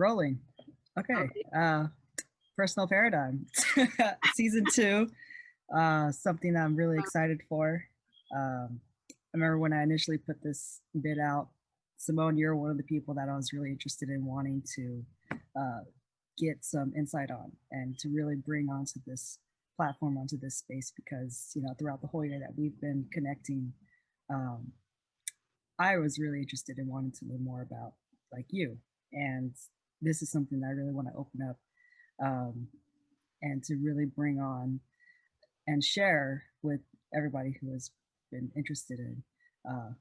Rolling. Okay. Personal Paradigm. Season 2. Something I'm really excited for. I remember when I initially put this bid out, Symone, you're one of the people that I was really interested in wanting to get some insight on and to really bring onto this platform, onto this space, because, you know, throughout the whole year that we've been connecting, I was really interested in wanting to learn more about like you. And this is something that I really want to open up and to really bring on and share with everybody who has been interested in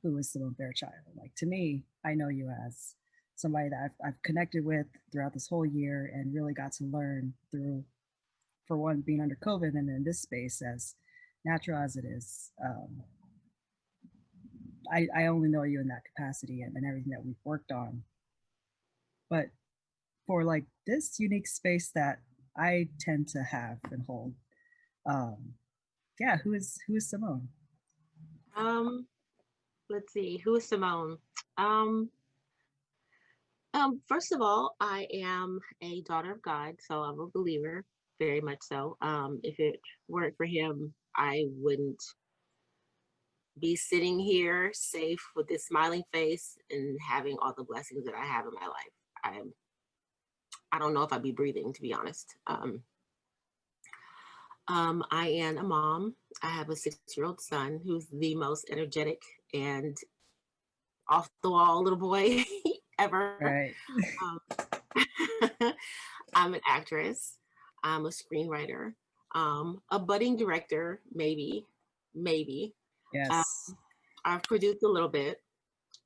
who is Symone Fairchild. Like, to me, I know you as somebody that I've connected with throughout this whole year and really got to learn through, for one, being under COVID, and in this space, as natural as it is. I only know you in that capacity and everything that we've worked on. But for like this unique space that I tend to have and hold, yeah, who is Symone? Let's see, who is Symone? First of all, I am a daughter of God, so I'm a believer, very much so. If it weren't for him, I wouldn't be sitting here safe with this smiling face and having all the blessings that I have in my life. I don't know if I'd be breathing, to be honest. I am a mom. I have a 6-year-old son who's the most energetic and off the wall little boy ever. Right. I'm an actress. I'm a screenwriter. A budding director, maybe. Yes. I've produced a little bit.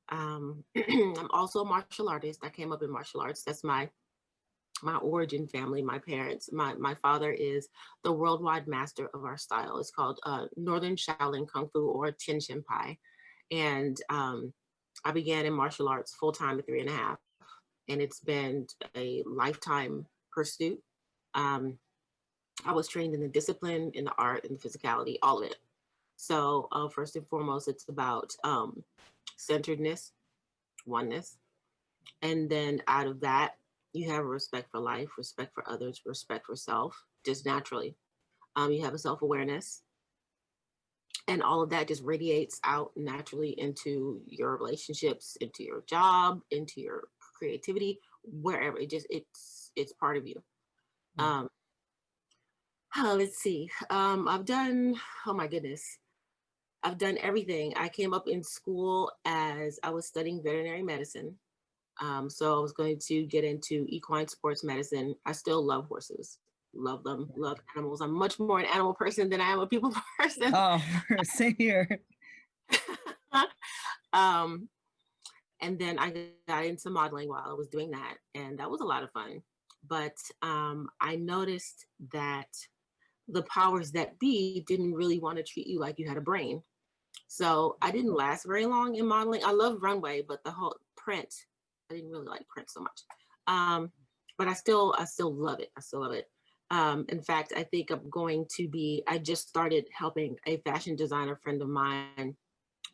I'm also a martial artist. I came up in martial arts. That's my origin family, my parents. My father is the worldwide master of our style. It's called Northern Shaolin Kung-Fu, or Tin Shin Pai. And I began in martial arts full-time at 3.5. And it's been a lifetime pursuit. I was trained in the discipline, in the art, in the physicality, all of it. So first and foremost, it's about centeredness, oneness. And then out of that, you have a respect for life, respect for others, respect for self, just naturally. You have a self-awareness. And all of that just radiates out naturally into your relationships, into your job, into your creativity, wherever. It's part of you. Let's see. I've done, oh my goodness. I've done everything. I came up in school as I was studying veterinary medicine. So I was going to get into equine sports medicine. I still love horses, love them, love animals. I'm much more an animal person than I am a people person. Oh, same here. And then I got into modeling while I was doing that, and that was a lot of fun. But I noticed that the powers that be didn't really want to treat you like you had a brain. So I didn't last very long in modeling. I love runway, but the whole print, I didn't really like print so much. But I still love it. I still love it. In fact, I think I just started helping a fashion designer friend of mine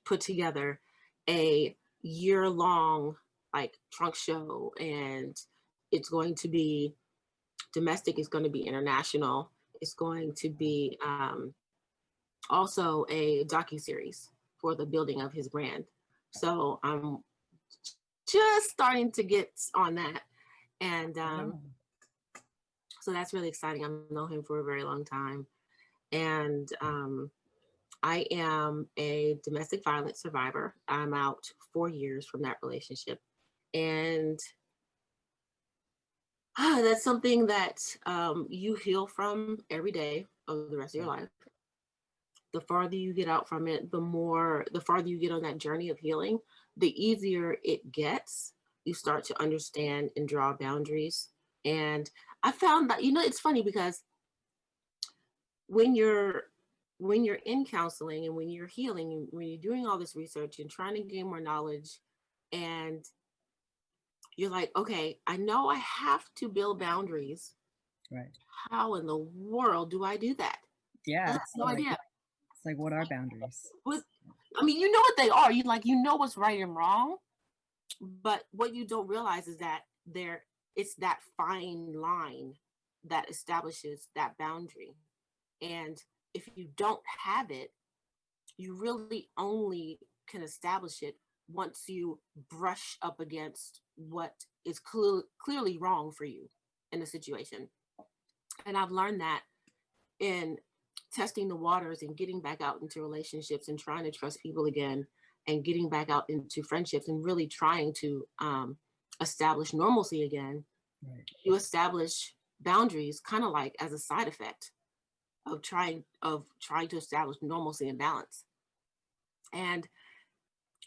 put together a year-long like trunk show, and it's going to be domestic, it's going to be international, it's going to be also a docuseries for the building of his brand. So I'm just starting to get on that. And so that's really exciting. I've known him for a very long time. And I am a domestic violence survivor. I'm out 4 years from that relationship. And that's something that you heal from every day of the rest of your life. The farther you get out from it, the farther you get on that journey of healing, the easier it gets. You start to understand and draw boundaries. And I found that, it's funny because when you're in counseling and when you're healing, when you're doing all this research and trying to gain more knowledge, and you're like, okay, I know I have to build boundaries. Right. How in the world do I do that? Yeah. I have no idea. It's like, what are boundaries? I mean, you know what they are. You know what's right and wrong. But what you don't realize is that they're it's that fine line that establishes that boundary. And if you don't have it, you really only can establish it once you brush up against what is clearly wrong for you in a situation. And I've learned that in testing the waters and getting back out into relationships and trying to trust people again and getting back out into friendships and really trying to establish normalcy again. Right. You establish boundaries kind of like as a side effect of trying to establish normalcy and balance. And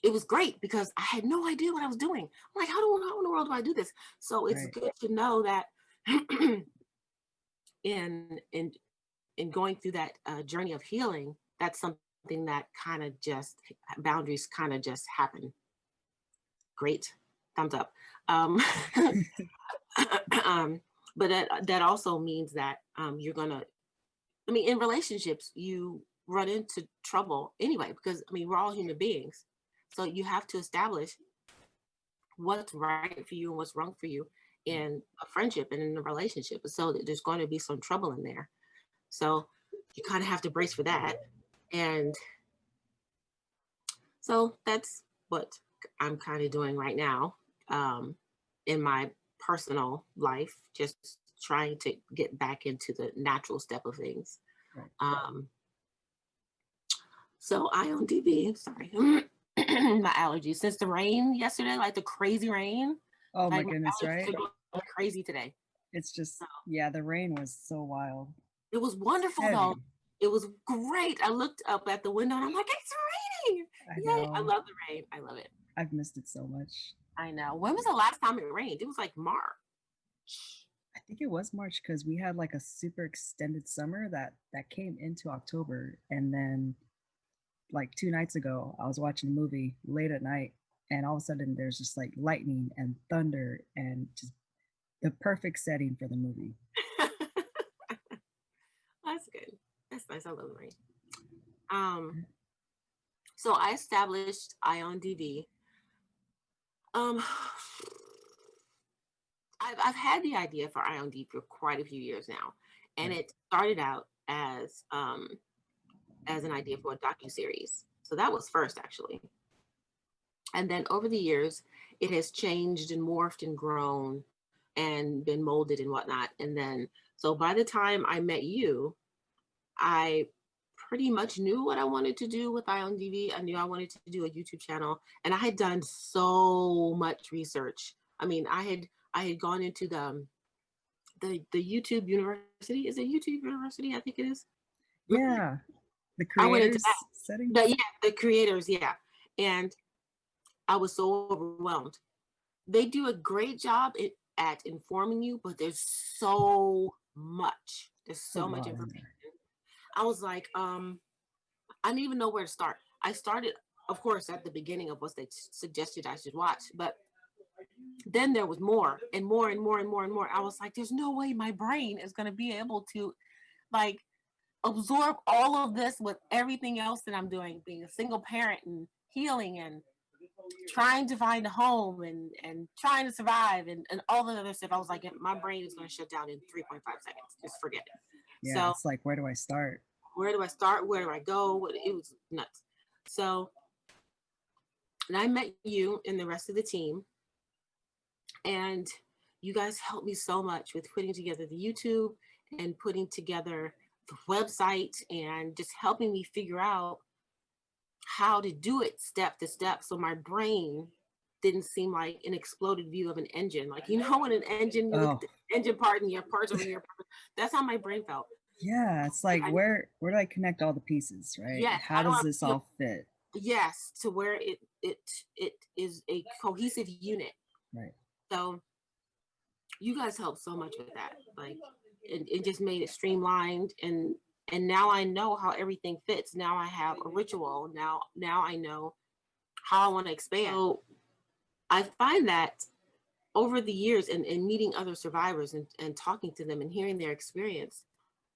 it was great because I had no idea what I was doing. I'm like, how in the world do I do this? So it's Right. good to know that in going through that journey of healing, that's something that kind of just boundaries kind of just happen. Great, thumbs up. But that also means that you're gonna. I mean, in relationships, you run into trouble anyway because I mean we're all human beings, so you have to establish what's right for you and what's wrong for you in a friendship and in a relationship. So there's going to be some trouble in there. So you kind of have to brace for that. And so that's what I'm kind of doing right now in my personal life, just trying to get back into the natural step of things. Right. So IODB, sorry, my allergies since the rain yesterday, like the crazy rain. Oh my Like my goodness, allergies right? are going crazy today. It's just, yeah, the rain was so wild. It was wonderful Heavy. though. It was great. I looked up at the window and I'm like, it's raining. I Yay. know. I love the rain. I love it. I've missed it so much. I know. When was the last time it rained? It was like March. I think it was March because we had like a super extended summer that came into October, and then like 2 nights ago, I was watching a movie late at night, and all of a sudden there's just like lightning and thunder and just the perfect setting for the movie. That's good. That's nice. I love the rain. So I established IONDV. I've had the idea for IOND for quite a few years now, and Right. it started out as an idea for a docuseries. So that was first, actually. And then over the years, it has changed and morphed and grown and been molded and whatnot. And then, so by the time I met you, I pretty much knew what I wanted to do with IONDV. I knew I wanted to do a YouTube channel, and I had done so much research. I mean, I had gone into the YouTube University. Is it YouTube University? I think it is. Yeah, the I went into creators that. setting. But yeah, the creators, yeah. And I was so overwhelmed. They do a great job at informing you, but there's so much. There's so much information. I was like, I didn't even know where to start. I started, of course, at the beginning of what they suggested I should watch, but then there was more and more and more and more and more. I was like, there's no way my brain is going to be able to like absorb all of this with everything else that I'm doing, being a single parent and healing and trying to find a home and trying to survive and all the other stuff. I was like, my brain is going to shut down in 3.5 seconds. Just forget it. Yeah, So it's like, where do I start? Where do I start? Where do I go? It was nuts. So, and I met you and the rest of the team, and you guys helped me so much with putting together the YouTube and putting together the website and just helping me figure out how to do it step to step. So my brain didn't seem like an exploded view of an engine. Like, you know, when an engine, you look at the engine part and your parts over here. That's how my brain felt. Yeah, it's like, where do I connect all the pieces, right? Yes. How does this all fit? Yes, to where it is a cohesive unit. Right. So you guys helped so much with that. Like it just made it streamlined and now I know how everything fits. Now I have a ritual. Now I know how I want to expand. So I find that over the years and meeting other survivors and talking to them and hearing their experience,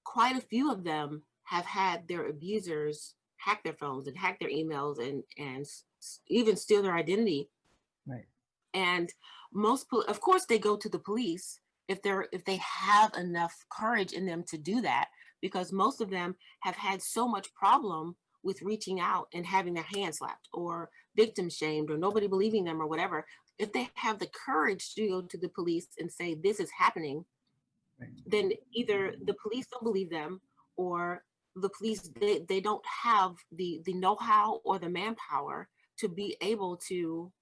quite a few of them have had their abusers hack their phones and hack their emails and even steal their identity. Right. And of course, they go to the police if they have enough courage in them to do that, because most of them have had so much problem with reaching out and having their hand slapped or victim shamed or nobody believing them or whatever. If they have the courage to go to the police and say this is happening, Right. then either the police don't believe them, or the police, they don't have the know-how or the manpower to be able to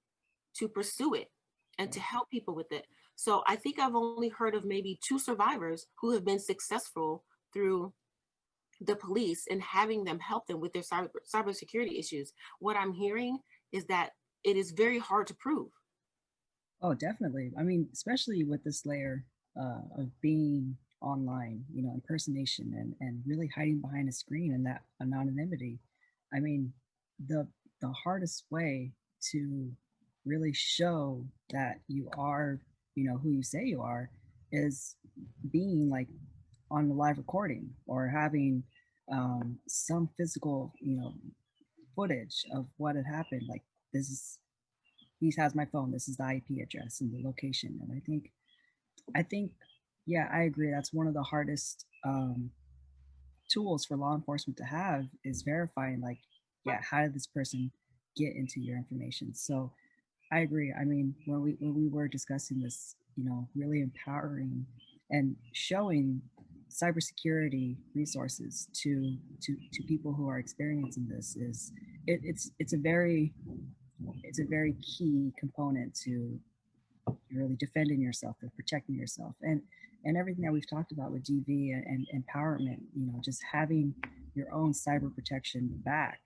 pursue it and to Right. help people with it. So I think I've only heard of maybe two survivors who have been successful through the police and having them help them with their cybersecurity issues. What I'm hearing is that it is very hard to prove. Oh, definitely. I mean, especially with this layer of being online, impersonation and really hiding behind a screen and that anonymity. I mean, the the hardest way to really show that you are, who you say you are, is being like on the live recording or having some physical, footage of what had happened. Like this is he has my phone. This is the IP address and the location. And I think, yeah, I agree. That's one of the hardest tools for law enforcement to have is verifying, like, yeah, how did this person get into your information? So I agree. I mean, when we were discussing this, really empowering and showing cybersecurity resources to people who are experiencing this is it's a very key component to really defending yourself and protecting yourself and everything that we've talked about with DV and empowerment, just having your own cyber protection back,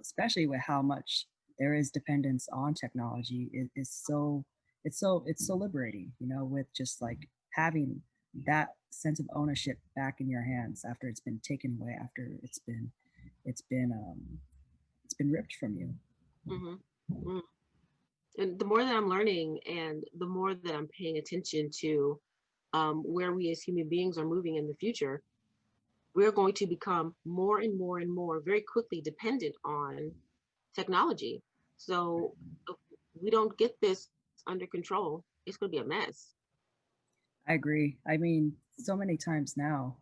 especially with how much there is dependence on technology is so it's so liberating, with just like having that sense of ownership back in your hands after it's been taken away, after it's been it's been ripped from you. Hmm. And the more that I'm learning and the more that I'm paying attention to where we as human beings are moving in the future, we're going to become more and more and more very quickly dependent on technology. So if we don't get this under control, it's going to be a mess. I agree. I mean, so many times now,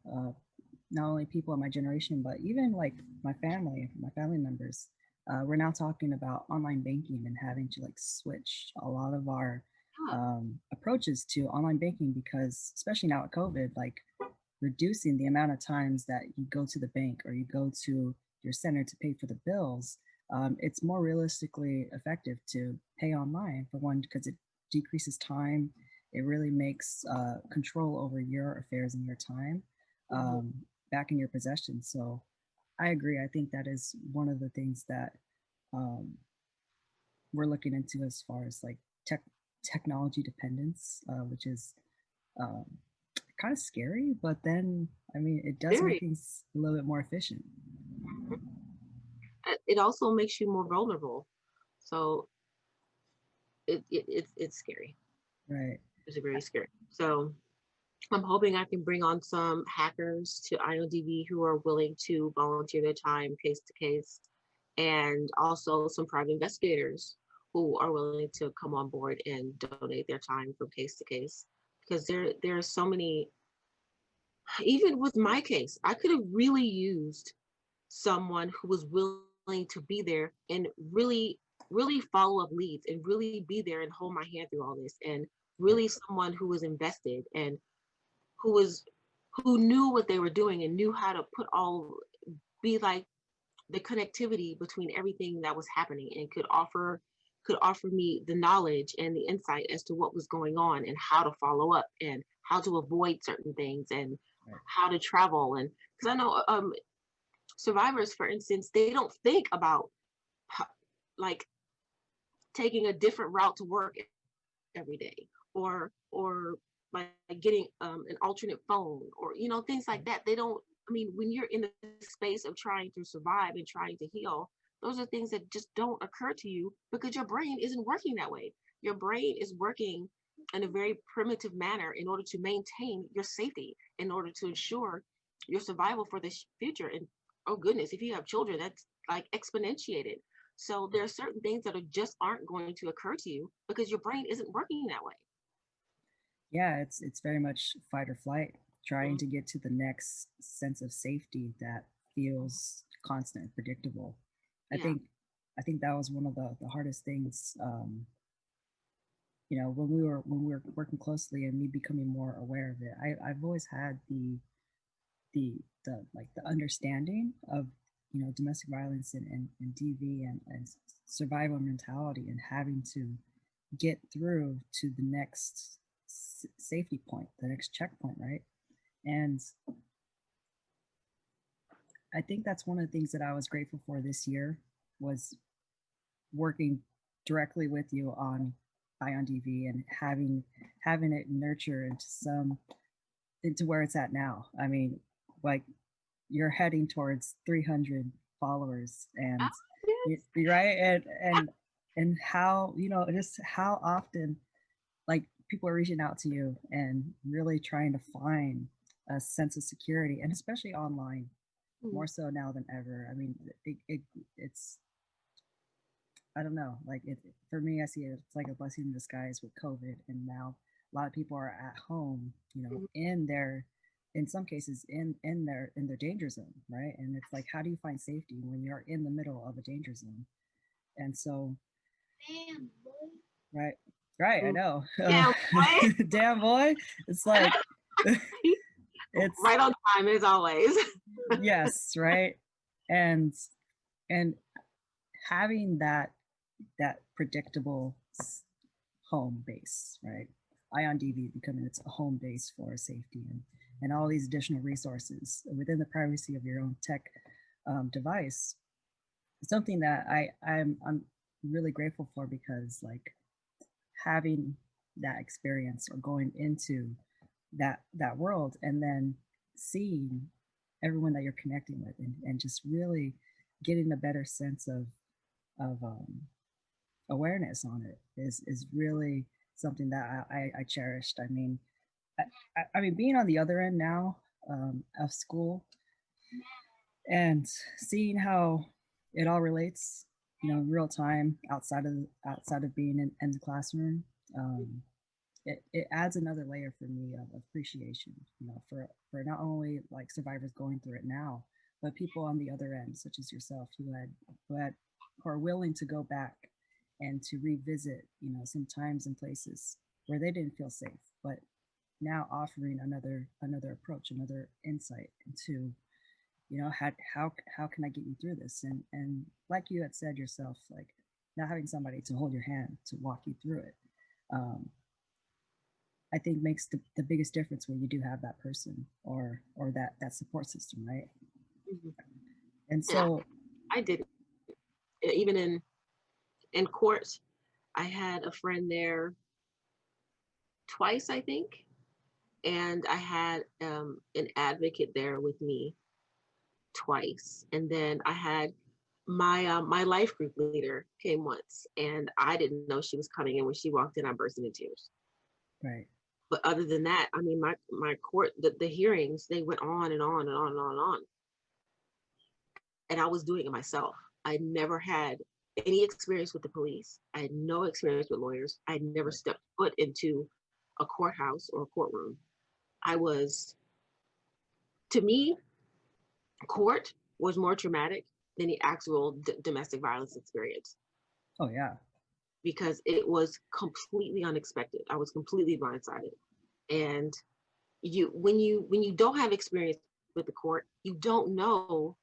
not only people in my generation, but even like my family members, we're now talking about online banking and having to like switch a lot of our Yeah. approaches to online banking because, especially now with COVID, like reducing the amount of times that you go to the bank or you go to your center to pay for the bills, it's more realistically effective to pay online for one because it decreases time. It really makes control over your affairs and your time Mhm. um, back in your possession. So I agree. I think that is one of the things that um, we're looking into as far as like technology dependence, which is um, kind of scary, but then I mean, it does make Very. things a little bit more efficient. It also makes you more vulnerable. So it's scary. Right. It's very scary. So I'm hoping I can bring on some hackers to IODV who are willing to volunteer their time case to case, and also some private investigators who are willing to come on board and donate their time from case to case. Because there are so many, even with my case, I could have really used someone who was willing to be there and really follow up leads and really be there and hold my hand through all this, and Right. really someone who was invested and who was who knew what they were doing and knew how to be like the connectivity between everything that was happening and could offer me the knowledge and the insight as to what was going on and how to follow up and how to avoid certain things and Right. how to travel. And because I know survivors, for instance, they don't think about like taking a different route to work every day, or like getting an alternate phone, or things like Right. that. They don't. I mean, when you're in the space of trying to survive and trying to heal, those are things that just don't occur to you because your brain isn't working that way. Your brain is working in a very primitive manner in order to maintain your safety, in order to ensure your survival for the future. And oh goodness, if you have children, that's like exponentiated. So there are certain things that are just aren't going to occur to you because your brain isn't working that way. Yeah, it's very much fight or flight, trying Mhm. to get to the next sense of safety that feels constant and predictable. I Yeah. think I think that was one of the hardest things, when we were working closely and me becoming more aware of it. I've always had the understanding of domestic violence and DV and survival mentality and having to get through to the next safety point, the next checkpoint, right? And I think that's one of the things that I was grateful for this year was working directly with you on Ion DV and having it nurture into where it's at now. I mean, like you're heading towards 300 followers, Oh, and yes. you're right, and how just how often like people are reaching out to you and really trying to find a sense of security, and especially online, Mhm. more so now than ever. I mean, it's I don't know, like for me, I see it, it's like a blessing in disguise with COVID, and now a lot of people are at home, Mhm. in some cases in their danger zone, right? And it's like, how do you find safety when you're in the middle of a danger zone? And so, right, right, I Mhm. know. Yeah, boy. Damn boy, it's like it's Right on time as always. yes, right, and and having that predictable home base, right? Ion DV becoming its home base for safety and all these additional resources within the privacy of your own tech device. Something that I'm really grateful for, because like having that experience or going into that world and then seeing everyone that you're connecting with, and just really getting a better sense of awareness on it is really something that I cherished. I mean, I mean, being on the other end now of school and seeing how it all relates, in real time outside of being in the classroom, um, it adds another layer for me of appreciation, for not only like survivors going through it now, but people on the other end, such as yourself, who are willing to go back and to revisit, some times and places where they didn't feel safe, but now offering another approach, another insight into, how can I get you through this? And like you had said yourself, like not having somebody to hold your hand to walk you through it, um, I think makes the biggest difference when you do have that person or that support system, right? Mhm. And Yeah, so, I did. Even in court, I had a friend there twice, I think, and I had an advocate there with me twice, and then I had my life group leader came once, and I didn't know she was coming, and when she walked in, I burst into tears. right, But other than that, I mean, my court, the hearings, they went on and on and on and on and on, and I was doing it myself. I never had any experience with the police. I had no experience with lawyers. I had never right, stepped foot into a courthouse or a courtroom. I was, to me, court was more traumatic than the actual domestic violence experience oh yeah, because it was completely unexpected. I was completely blindsided. And when you don't have experience with the court, you don't know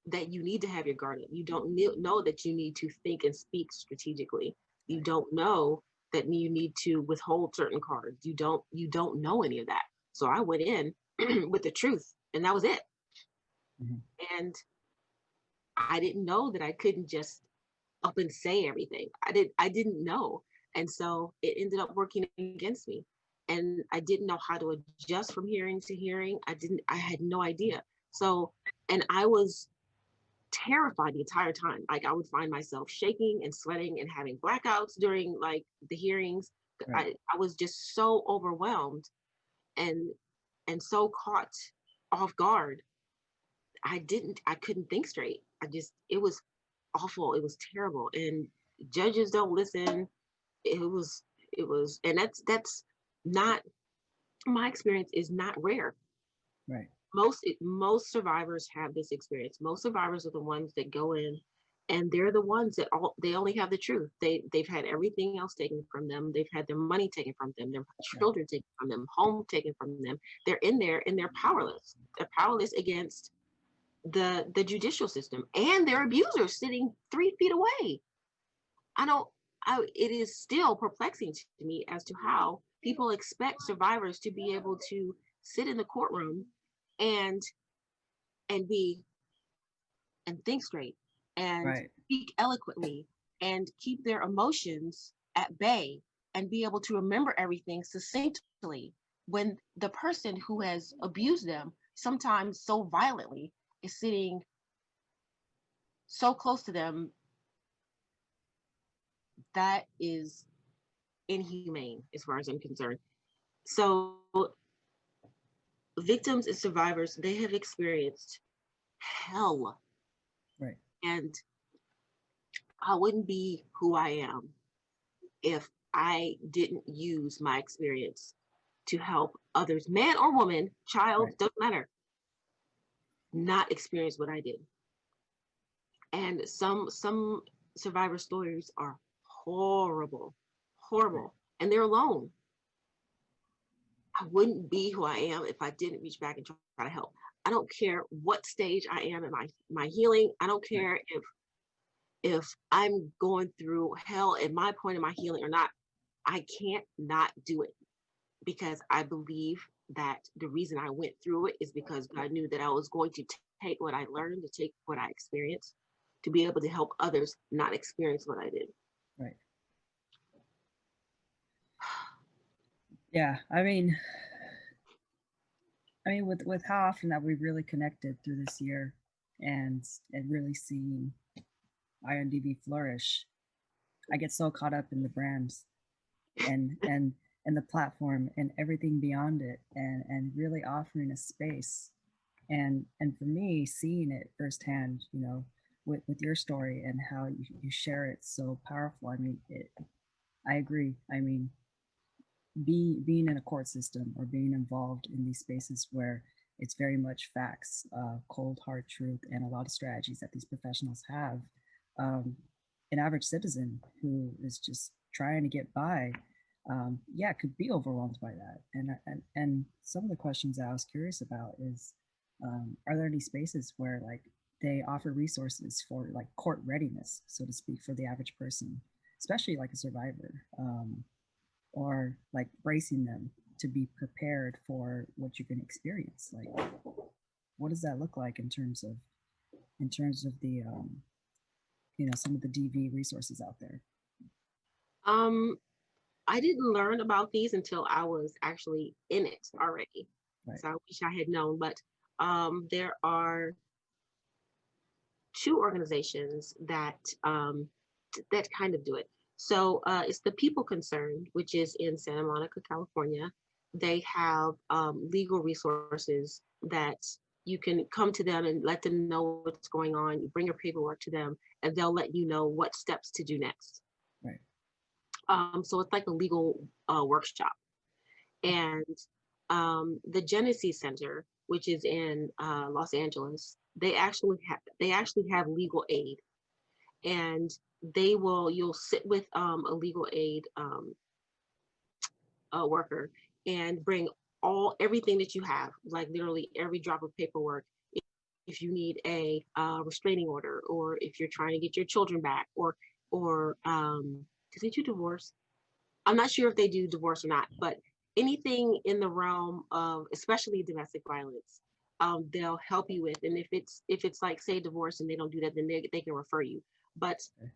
that you need to have your guard up. You don't know that you need to think and speak strategically. You right, don't know that you need to withhold certain cards. You don't know any of that. So I went in with the truth, and that was it. mhm, And I didn't know that I couldn't just up and say everything. I didn't know. And so it ended up working against me. And I didn't know how to adjust from hearing to hearing. I had no idea. So, and I was terrified the entire time. Like I would find myself shaking and sweating and having blackouts during like the hearings. right, I was just so overwhelmed and so caught off guard. I couldn't think straight. It was awful. It was terrible. And judges don't listen. It was, and that's not, my experience is not rare. Right. Most survivors have this experience. Most survivors are the ones that go in, and they're the ones that they only have the truth. They've had everything else taken from them. They've had their money taken from them, their Right. children taken from them, home taken from them. They're in there and they're powerless. They're powerless against the judicial system, and their abusers sitting 3 feet away. I don't. It is still perplexing to me as to how people expect survivors to be able to sit in the courtroom and be and think straight and Right. speak eloquently and keep their emotions at bay and be able to remember everything succinctly when the person who has abused them, sometimes so violently, is sitting so close to them. That is inhumane as far as I'm concerned. So victims and survivors, they have experienced hell, Right. and I wouldn't be who I am if I didn't use my experience to help others, man or woman, child, Right. doesn't matter, not experience what I did. And some survivor stories are horrible, Right. horrible, and they're alone. I wouldn't be who I am if I didn't reach back and try to help. I don't care what stage I am in my healing. I don't Right. care if I'm going through hell at my point in my healing or not. I can't not do it, because I believe that the reason I went through it is because God knew that I was going to take what I learned, to take what I experienced, to be able to help others not experience what I did. Right. Yeah. I mean, with how often that we've really connected through this year, and really seen INDB flourish, I get so caught up in the brands and the platform and everything beyond it, and really offering a space, and for me, seeing it firsthand, with your story and how you share it so powerful. I mean, I agree. I mean, being in a court system or being involved in these spaces where it's very much facts, cold hard truth, and a lot of strategies that these professionals have, um, an average citizen who is just trying to get by, yeah, could be overwhelmed by that. And some of the questions that I was curious about is, are there any spaces where, like, they offer resources for, like, court readiness, so to speak, for the average person, especially like a survivor, or like bracing them to be prepared for what you're going to experience? Like, what does that look like in terms of the some of the DV resources out there? Um, I didn't learn about these until I was actually in it already. Right. So I wish I had known, but there are two organizations that kind of do it. So it's the People Concerned, which is in Santa Monica, California. They have legal resources that you can come to them and let them know what's going on. You bring your paperwork to them, and they'll let you know what steps to do next. Right. So it's like a legal workshop. And the Genesee Center, which is in Los Angeles, they actually have legal aid, and you'll sit with a legal aid worker and bring everything that you have, like literally every drop of paperwork. If you need a restraining order, or if you're trying to get your children back, or did they do divorce? I'm not sure if they do divorce or not, but anything in the realm of, especially domestic violence, they'll help you with. And if it's like, say, divorce and they don't do that, then they can refer you. But Okay.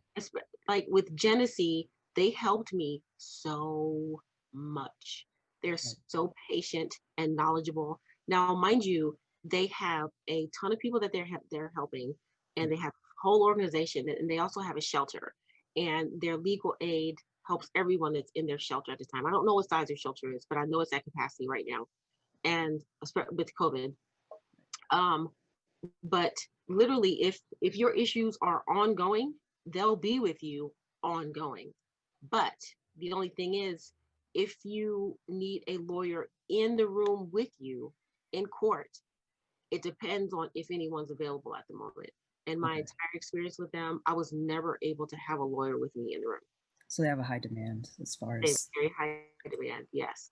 like with Genesee, they helped me so much. They're Right. so patient and knowledgeable. Now, mind you, they have a ton of people that they're helping, and Right. they have a whole organization, and they also have a shelter, and their legal aid helps everyone that's in their shelter at the time. I don't know what size their shelter is, but I know it's at capacity right now, and with COVID. Um, but literally, if your issues are ongoing, they'll be with you ongoing. But the only thing is, if you need a lawyer in the room with you in court, it depends on if anyone's available at the moment. In my Okay. entire experience with them, I was never able to have a lawyer with me in the room. So they have a high demand as far They have as very high demand, yes.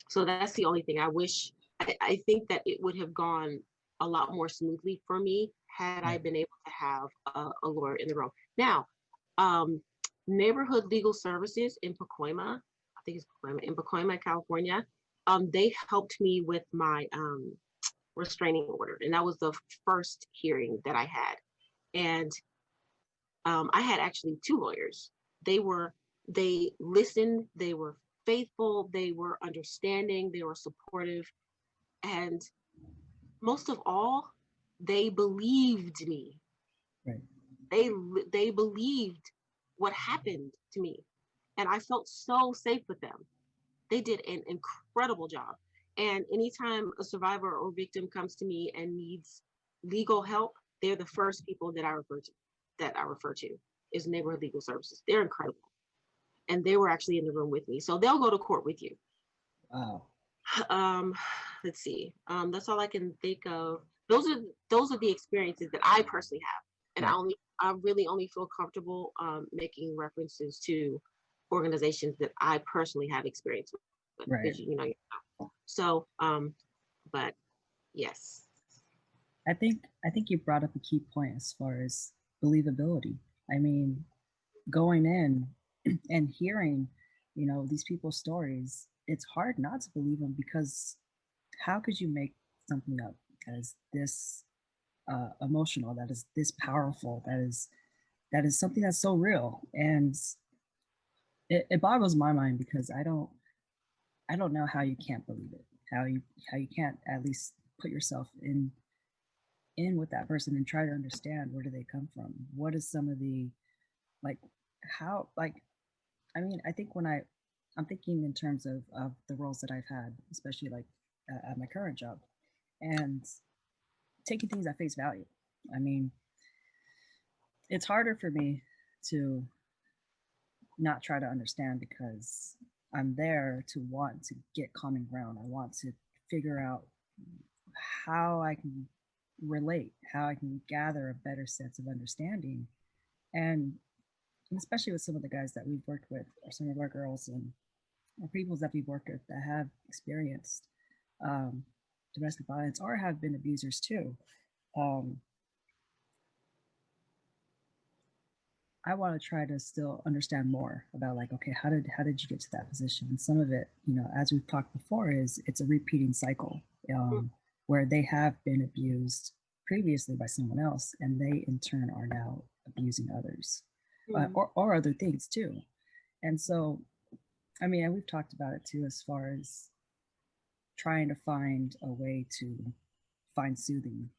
So that's the only thing I wish. I think that it would have gone a lot more smoothly for me had I right. been able to have a lawyer in the room. Now, um, neighborhood legal services in Pacoima, I think it's Pacoima, in Pacoima, California, they helped me with my restraining order, and that was the first hearing that I had. And I had actually two lawyers. They listened, they were faithful, they were understanding, they were supportive, and most of all, they believed me. Right. They believed what happened to me, and I felt so safe with them. They did an incredible job. And anytime a survivor or victim comes to me and needs legal help, they're the first people that I refer to is neighborhood legal services. They're incredible. And they were actually in the room with me. So they'll go to court with you. Wow. Um, let's see. That's all I can think of. Those are the experiences that I personally have. And Right. I really only feel comfortable making references to organizations that I personally have experience with Right. because so but yes. I think you brought up a key point as far as believability. I mean, going in and hearing, these people's stories, it's hard not to believe them because how could you make something up that is this emotional, that is this powerful, that is something that's so real, and it boggles my mind because I don't know how you can't believe it, how you can't at least put yourself in with that person and try to understand where do they come from, what is some of the like how like I mean, I think I'm thinking in terms of the roles that I've had, especially like at my current job, and taking things at face value. I mean, it's harder for me to not try to understand because I'm there to want to get common ground. I want to figure out how I can relate, how I can gather a better sense of understanding. And especially with some of the guys that we've worked with, or some of our girls and or people that we've worked with that have experienced um, domestic violence or have been abusers too. Um, I want to try to still understand more about like, okay, how did you get to that position? And some of it, as we've talked before, is it's a repeating cycle where they have been abused previously by someone else, and they in turn are now abusing others, Mm-hmm. or other things too. And so, I mean, and we've talked about it too, as far as trying to find a way to find soothing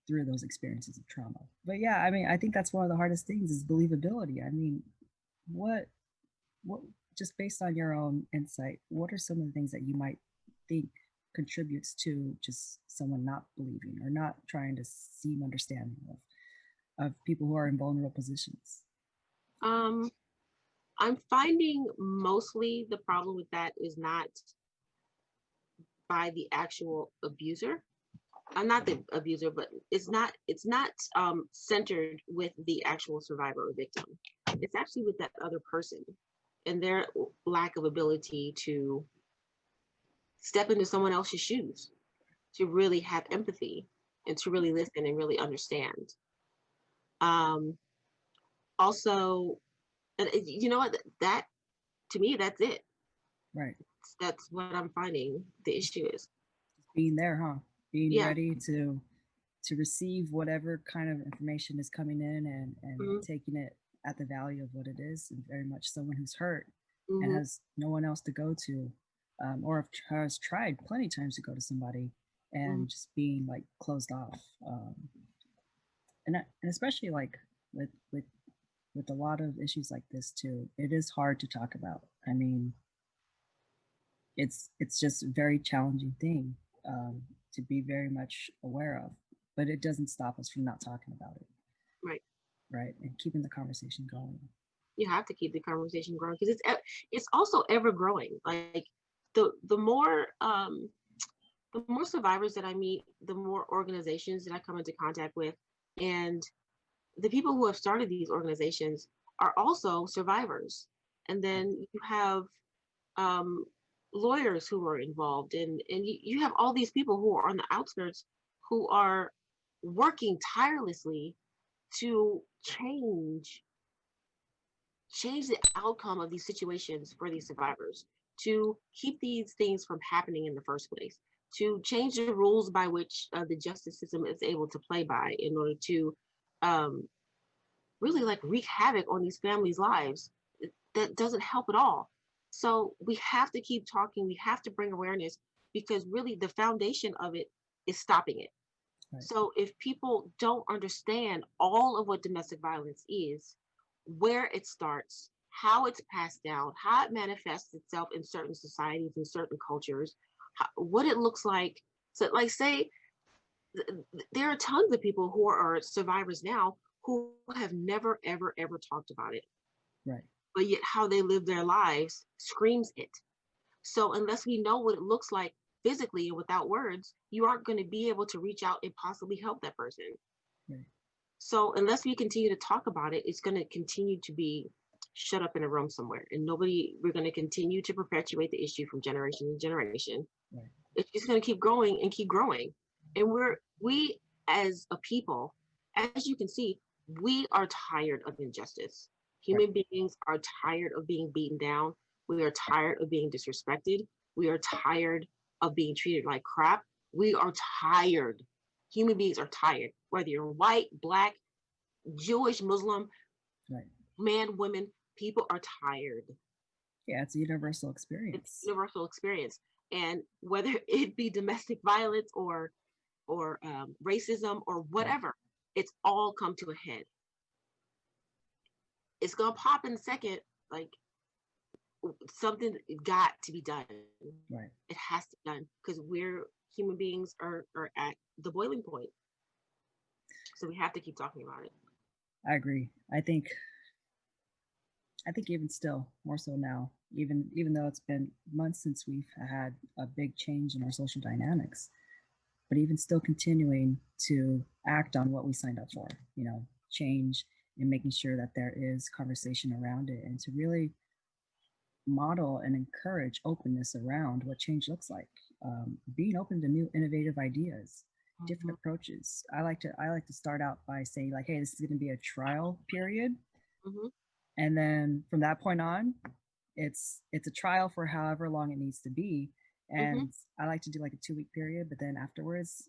through those experiences of trauma. But yeah, I mean, I think that's one of the hardest things is believability. I mean, what, what, just based on your own insight, what are some of the things that you might think contributes to just someone not believing or not trying to seem understanding of people who are in vulnerable positions? Um, I'm finding mostly the problem with that is not by the actual abuser. I'm not the abuser, but it's not centered with the actual survivor or victim. It's actually with that other person and their lack of ability to step into someone else's shoes, to really have empathy and to really listen and really understand. Um, Also, and you know what? That to me, that's it. Right. That's what I'm finding the issue is. Just being there, huh? Being Yeah. ready to receive whatever kind of information is coming in and Hmm. taking it at the value of what it is, and very much someone who's hurt and Hmm. has no one else to go to, or has tried plenty of times to go to somebody Hmm. and just being like closed off, and especially like with with with a lot of issues like this too, it is hard to talk about. I mean, it's just a very challenging thing to be very much aware of. but it doesn't stop us from not talking about it, Right. right? And keeping the conversation going. You have to keep the conversation growing because it's also ever growing. Like the more the more survivors that I meet, the more organizations that I come into contact with, and the people who have started these organizations are also survivors. And then you have um, lawyers who are involved, and you have all these people who are on the outskirts who are working tirelessly to change the outcome of these situations for these survivors, to keep these things from happening in the first place, to change the rules by which the justice system is able to play by in order to um, really like wreak havoc on these families' lives. That doesn't help at all. So we have to keep talking. We have to bring awareness because really the foundation of it is stopping it. Right. So if people don't understand all of what domestic violence is, where it starts, how it's passed down, how it manifests itself in certain societies and certain cultures, what it looks like. So, like, say there are tons of people who are survivors now who have never, ever, ever talked about it, Right. but yet how they live their lives screams it. So unless we know what it looks like physically and without words, you aren't going to be able to reach out and possibly help that person. Right. So unless we continue to talk about it, it's going to continue to be shut up in a room somewhere, and we're going to continue to perpetuate the issue from generation to generation. Right. It's just going to keep growing and keep growing. And we as a people, as you can see, we are tired of injustice. Right. Human beings are tired of being beaten down. We are tired of being disrespected. We are tired of being treated like crap. We are tired. Human beings are tired, whether you're white, black, Jewish, Muslim, Right. man, women, people are tired. Yeah, it's a universal It's experience. a universal experience. And whether it be domestic violence or racism or Right. whatever, it's all come to a head. It's gonna pop in a second, like something got to be done. Right. It has to be done because we're human beings are at the boiling point. So we have to keep talking about it. I agree. I think even still more so now, even though it's been months since we've had a big change in our social dynamics, but even still continuing to act on what we signed up for, change and making sure that there is conversation around it and to really model and encourage openness around what change looks like. Being open to new innovative ideas, different approaches. I like to start out by saying like, hey, this is going to be a trial period, Mm-hmm. and then from that point on, it's a trial for however long it needs to be. Mm-hmm. And I like to do like a 2 week period, but then afterwards,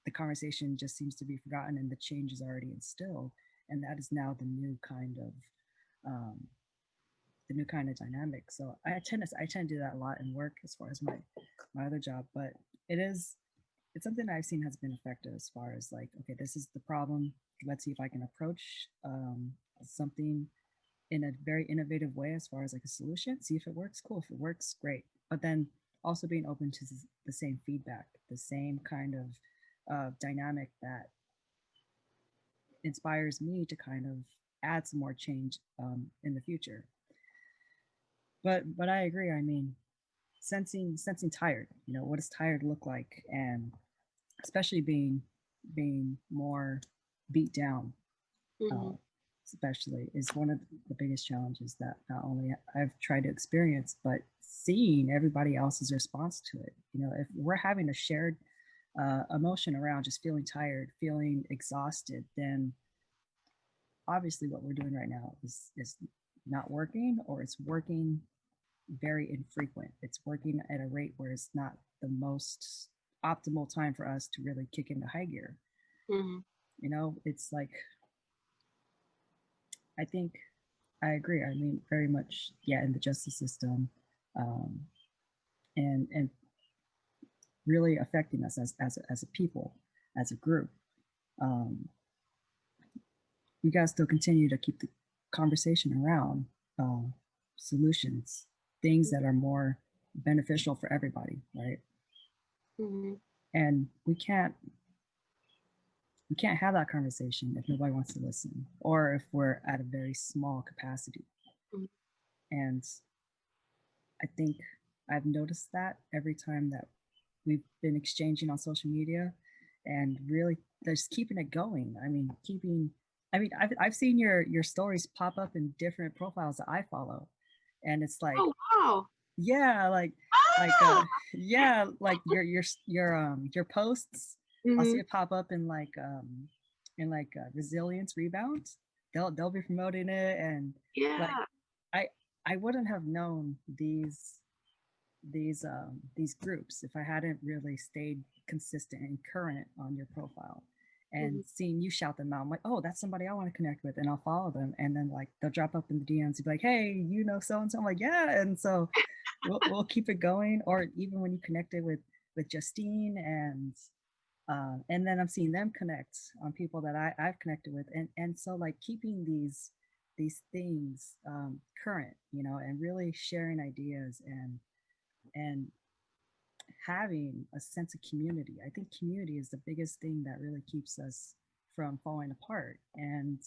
the conversation just seems to be forgotten and the change is already instilled, and that is now um, the new kind of dynamic. So I tend to do that a lot in work as far as my other job, but it's something I've seen has been effective as far as like, okay, this is the problem. Let's see if I can approach something in a very innovative way as far as like a solution. See if it works. Cool. If it works, great. But then also being open to the same feedback, the same kind of dynamic that inspires me to kind of add some more change in the future. But I agree. I mean, sensing tired. What does tired look like, and especially being more beat down, Mm-hmm. uh, especially is one of the biggest challenges that not only I've tried to experience, but seeing everybody else's response to it. If we're having a shared emotion around just feeling tired, feeling exhausted, then obviously what we're doing right now is not working, or it's working very infrequent. It's working at a rate where it's not the most optimal time for us to really kick into high gear. Mm-hmm. It's like, I think I agree. I mean, very much, yeah, in the justice system, um, and really affecting us as a people, as a group. Um, we got to still continue to keep the conversation around uh, solutions, things that are more beneficial for everybody, right? Mm-hmm. And we can't we can't have that conversation if nobody wants to listen, or if we're at a very small capacity. Mhm. And I think I've noticed that every time that we've been exchanging on social media, and really just keeping it going. I mean, I've seen your stories pop up in different profiles that I follow, and it's like, Oh, wow. yeah, like Ah! yeah, like your posts. I'll see Mhm. it pop up in like resilience rebound. They'll be promoting it, and like Yeah. I I wouldn't have known these groups if I hadn't really stayed consistent and current on your profile. And Mhm. seeing you shout them out, I'm like, oh, that's somebody I want to connect with, and I'll follow them. And then like they'll drop up in the DMs and be like, hey, you know so and so. I'm like, yeah. And so we'll keep it going. Or even when you connected with Justine, and then I'm seeing them connect on people that I've connected with, and so like keeping these things current, and really sharing ideas, and having a sense of community. I think community is the biggest thing that really keeps us from falling apart. And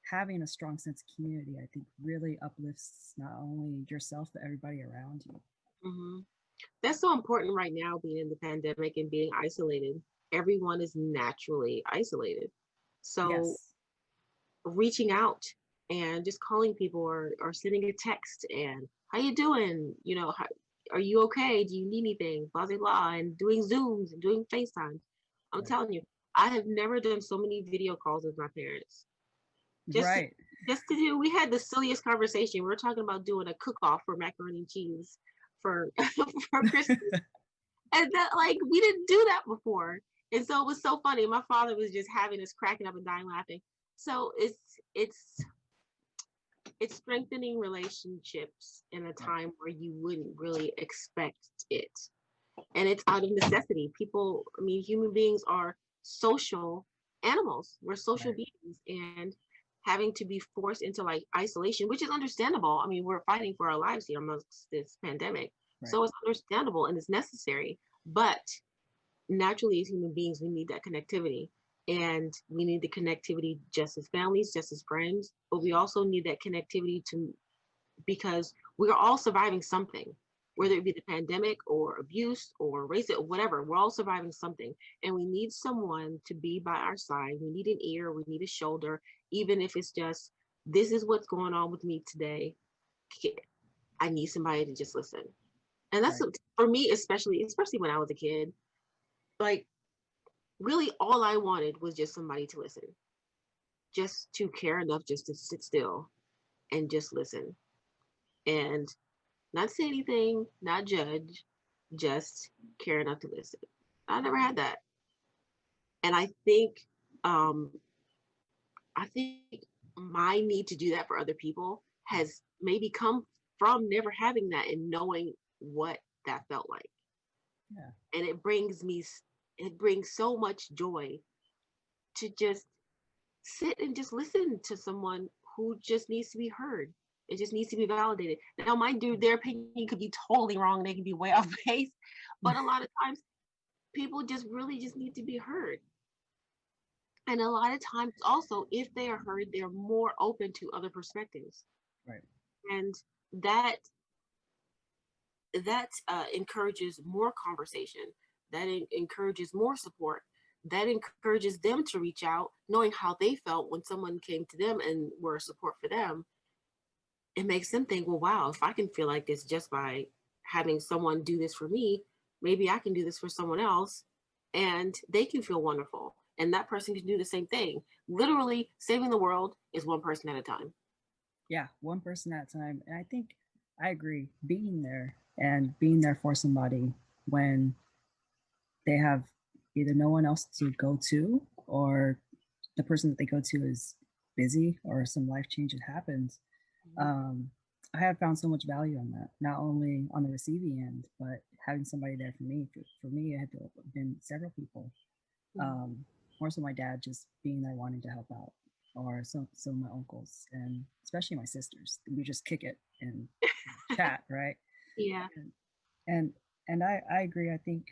having a strong sense of community, I think, really uplifts not only yourself but everybody around you. Mhm. That's so important right now, being in the pandemic and being isolated. Everyone is naturally isolated. So Yes. reaching out and just calling people, or sending a text and how you doing? Are you okay? Do you need anything? Blah blah blah. And doing Zooms and doing FaceTime. I'm Right. telling you, I have never done so many video calls with my parents. Just to, Right. just to do. We had the silliest conversation. We were talking about doing a cook off for macaroni and cheese for for Christmas, and that, like, we didn't do that before. And so it was so funny. My father was just having us cracking up and dying laughing. So it's strengthening relationships in a Right. time where you wouldn't really expect it. And it's out of necessity. People, I mean, human beings are social animals. We're social Right. beings, and having to be forced into like isolation, which is understandable. I mean, we're fighting for our lives here amongst this pandemic. Right. So it's understandable and it's necessary. But naturally, as human beings, we need that connectivity. And we need the connectivity just as families, just as friends, but we also need that connectivity to, because we're all surviving something, whether it be the pandemic or abuse or racism or whatever. We're all surviving something, and we need someone to be by our side. We need an ear, we need a shoulder, even if it's just, this is what's going on with me today. I need somebody to just listen. And that's, Right. for me, especially when I was a kid. Like, really, all I wanted was just somebody to listen, just to care enough just to sit still and just listen, and not say anything, not judge, just care enough to listen. I never had that. And um, I think my need to do that for other people has maybe come from never having that and knowing what that felt like. Yeah. And it brings so much joy to just sit and just listen to someone who just needs to be heard. It just needs to be validated. Now, mind you, their opinion could be totally wrong. They can be way off base, but a lot of times people just really just need to be heard. And a lot of times also, if they are heard, they're more open to other perspectives. Right. And that encourages more conversation. That encourages more support. That encourages them to reach out, knowing how they felt when someone came to them and were support for them. It makes them think, well, wow, if I can feel like this just by having someone do this for me, maybe I can do this for someone else, and they can feel wonderful. And that person can do the same thing. Literally, saving the world is one person at a time. Yeah, one person at a time. And I think I agree. Being there for somebody when they have either no one else to go to, or the person that they go to is busy, or some life change that happens. Mhm. Um, I have found so much value in that, not only on the receiving end, but having somebody there for me. For me, it had been several people. Mhm. Um, More so my dad just being there wanting to help out, or some of my uncles, and especially my sisters. We just kick it and chat, right? Yeah. And and and I agree. I think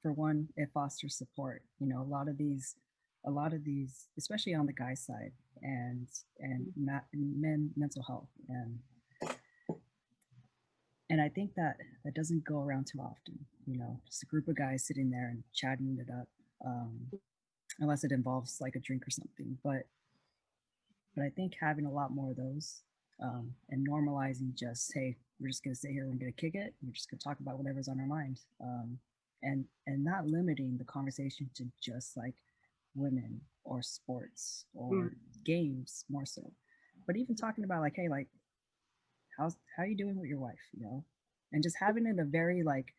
for one, it fosters support. A lot of these a lot of these, especially on the guy side, and men mental health, and I think that that doesn't go around too often. You know, just a group of guys sitting there and chatting it up, unless it involves like a drink or something. But I think having a lot more of those, and normalizing just, hey, we're just gonna sit here, we're gonna kick it, we're just gonna talk about whatever's on our mind, and not limiting the conversation to just like women or sports or games more so, but even talking about like, hey, like how you doing with your wife, you know, and just having it a very like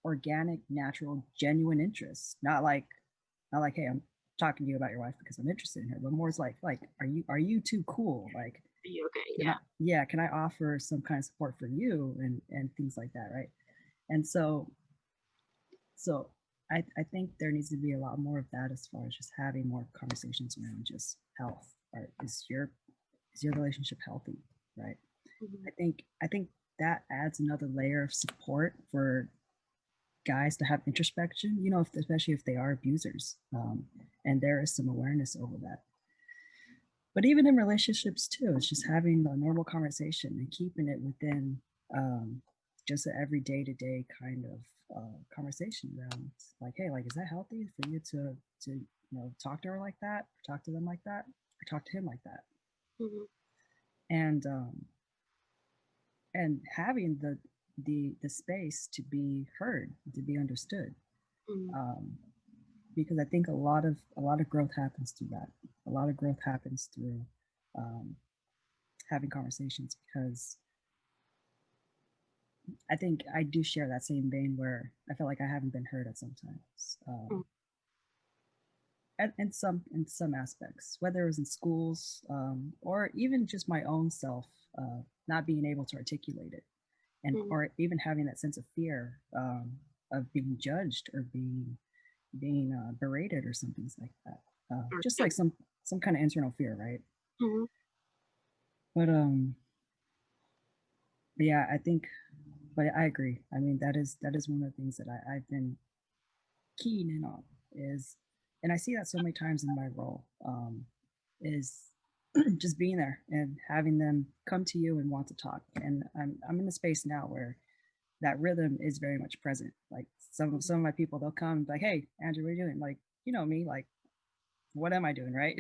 organic, natural, genuine interest, not like, hey, I'm talking to you about your wife because I'm interested in her, but more it's like, are you too cool? Like, Are you okay? can I, Yeah. yeah, can I offer some kind of support for you and things like that, right? And so I think there needs to be a lot more of that as far as just having more conversations around just health. Or is your relationship healthy, right? Mhm. I think that adds another layer of support for guys to have introspection, you know, especially if they are abusers, and there is some awareness over that. But even in relationships too, it's just having a normal conversation and keeping it within, um, just an every day to day kind of conversation around like, hey, like, is that healthy for you to talk to her like that, or talk to them like that, or talk to him like that, Mhm. and having the space to be heard, to be understood, Mhm. um, because I think a lot of growth happens through that. A lot of growth happens through, um, having conversations, because I think I do share that same vein where I feel like I haven't been heard at sometimes, Mhm. in some aspects, whether it was in schools, or even just my own self, not being able to articulate it, and Mhm. or even having that sense of fear, of being judged or being berated or some things like that. Or Just like just some kind of internal fear, right? mhm. But yeah, I think, but I agree. I mean, that is one of the things that I've been keen in on is, and I see that so many times in my role, is just being there and having them come to you and want to talk. And I'm in a space now where that rhythm is very much present. Like some of my people, they'll come like, hey, Andrew, what are you doing? Like, you know me, like, what am I doing, right?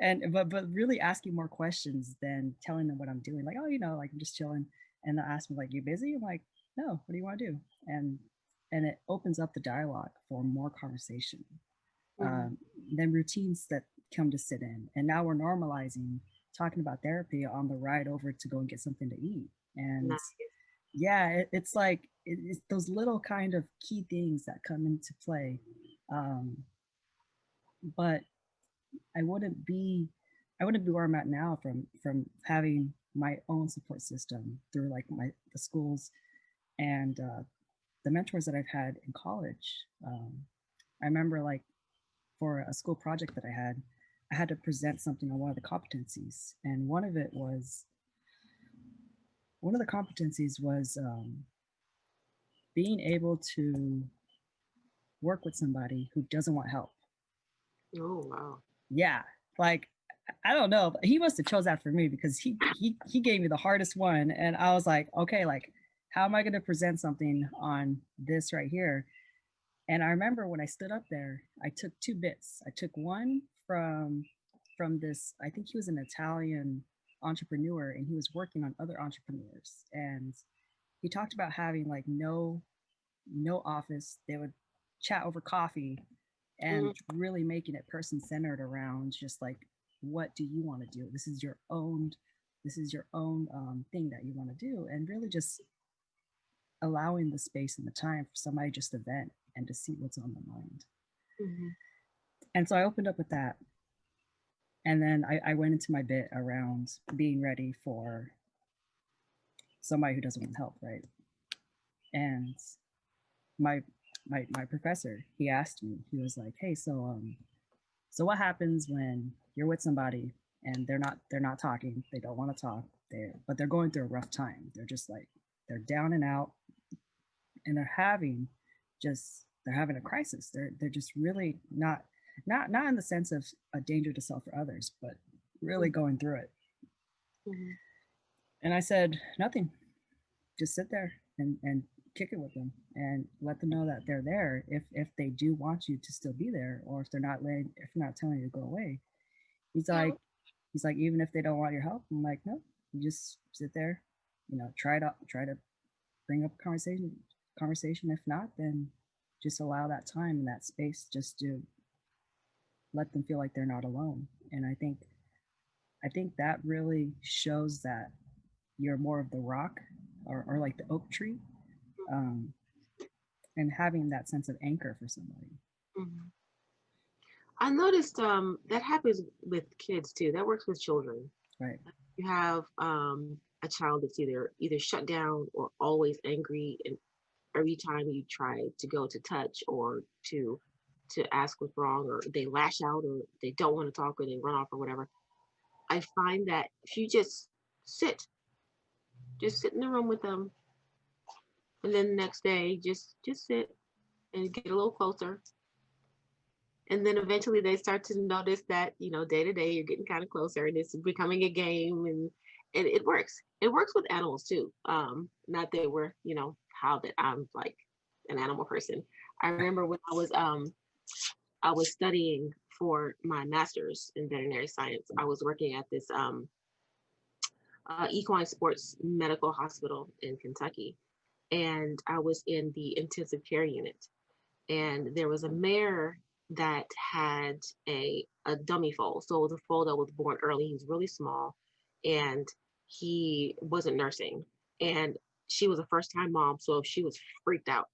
and but really asking more questions than telling them what I'm doing. Like, oh, like I'm just chilling, and they'll ask me like, you busy? I'm like, no. What do you want to do? And it opens up the dialogue for more conversation, Mhm. um, than routines that come to sit in. And now we're normalizing talking about therapy on the ride over to go and get something to eat. And Nice. yeah, it's like it's those little kind of key things that come into play. Um, but I wouldn't be I wouldn't be where I'm at now from having my own support system through like the schools and the mentors that I've had in college. I remember like for a school project that I had to present something on one of the competencies, and one of the competencies was, being able to work with somebody who doesn't want help. Oh, wow. Yeah, like I don't know, but he must have chose that for me because he gave me the hardest one, and I was like, okay, like how am I going to present something on this right here? And I remember when I stood up there, I took two bits. I took one from this. I think he was an Italian entrepreneur, and he was working on other entrepreneurs, and he talked about having like no office. They would chat over coffee and Mhm. really making it person centered around just like, what do you want to do? This is your own thing that you want to do, and really just allowing the space and the time for somebody just to vent and to see what's on their mind. Mhm. And so I opened up with that, and then I went into my bit around being ready for somebody who doesn't want help, right? And my my professor, he asked me, he was like, hey, so what happens when you're with somebody and they're not talking, they don't want to talk, but they're going through a rough time. They're just like, they're down and out, and they're having a crisis. They're just really not. not in the sense of a danger to self or others, but really going through it. Mm-hmm. And I said, nothing, just sit there and kick it with them and let them know that they're there if they do want you to still be there, or if they're not letting, if they're not telling you to go away. He's Yeah. like, he's like, even if they don't want your help, I'm like, no, you just sit there, try to bring up conversation. If not, then just allow that time and that space just to let them feel like they're not alone. And I think that really shows that you're more of the rock, or like the oak tree, um, and having that sense of anchor for somebody. Mm-hmm. I noticed that happens with kids too. That works with children. Right. You have a child that's either shut down or always angry, and every time you try to go to touch or to ask what's wrong, or they lash out, or they don't want to talk, or they run off, or whatever. I find that if you sit, just sit in the room with them, and then the next day just sit and get a little closer, and then eventually they start to notice that day to day you're getting kind of closer, and it's becoming a game, and it works with animals too. Not that we're how that I'm like an animal person. I remember when I was studying for my master's in veterinary science. I was working at this equine sports medical hospital in Kentucky, and I was in the intensive care unit, and there was a mare that had a dummy foal. So it was a foal that was born early. He was really small, and he wasn't nursing. And she was a first time mom, so she was freaked out.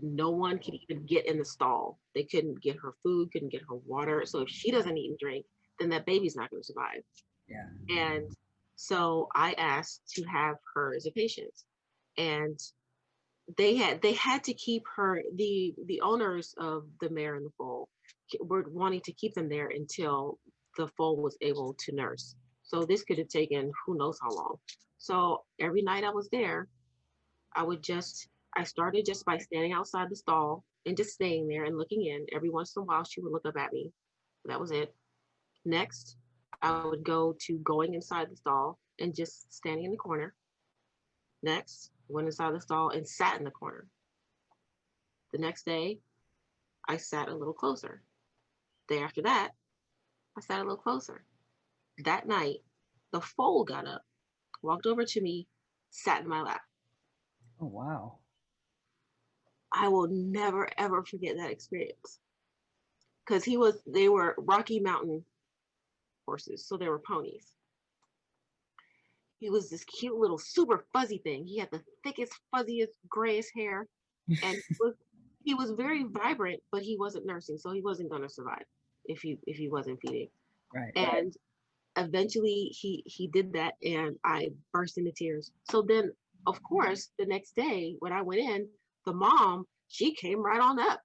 No one could even get in the stall. They couldn't get her food, couldn't get her water. So if she doesn't eat and drink, then that baby's not going to survive. Yeah. And so I asked to have her as a patient, and they had to keep her. The owners of the mare and the foal were wanting to keep them there until the foal was able to nurse. So this could have taken who knows how long. So every night I was there, I started just by standing outside the stall and just staying there and looking in. Every once in a while she would look up at me. That was it. Next, I would go to going inside the stall and just standing in the corner. Next, went inside the stall and sat in the corner. The next day, I sat a little closer. Day after that, I sat a little closer. That night, the foal got up, walked over to me, sat in my lap. Oh wow. I will never ever forget that experience, because they were Rocky Mountain horses, so they were ponies. He was this cute little super fuzzy thing. He had the thickest, fuzziest, grayest hair, and he was very vibrant, but he wasn't nursing, so he wasn't going to survive if he wasn't feeding. Right. And eventually he did that, and I burst into tears. So then, of course, the next day when I went in, the mom, she came right on up.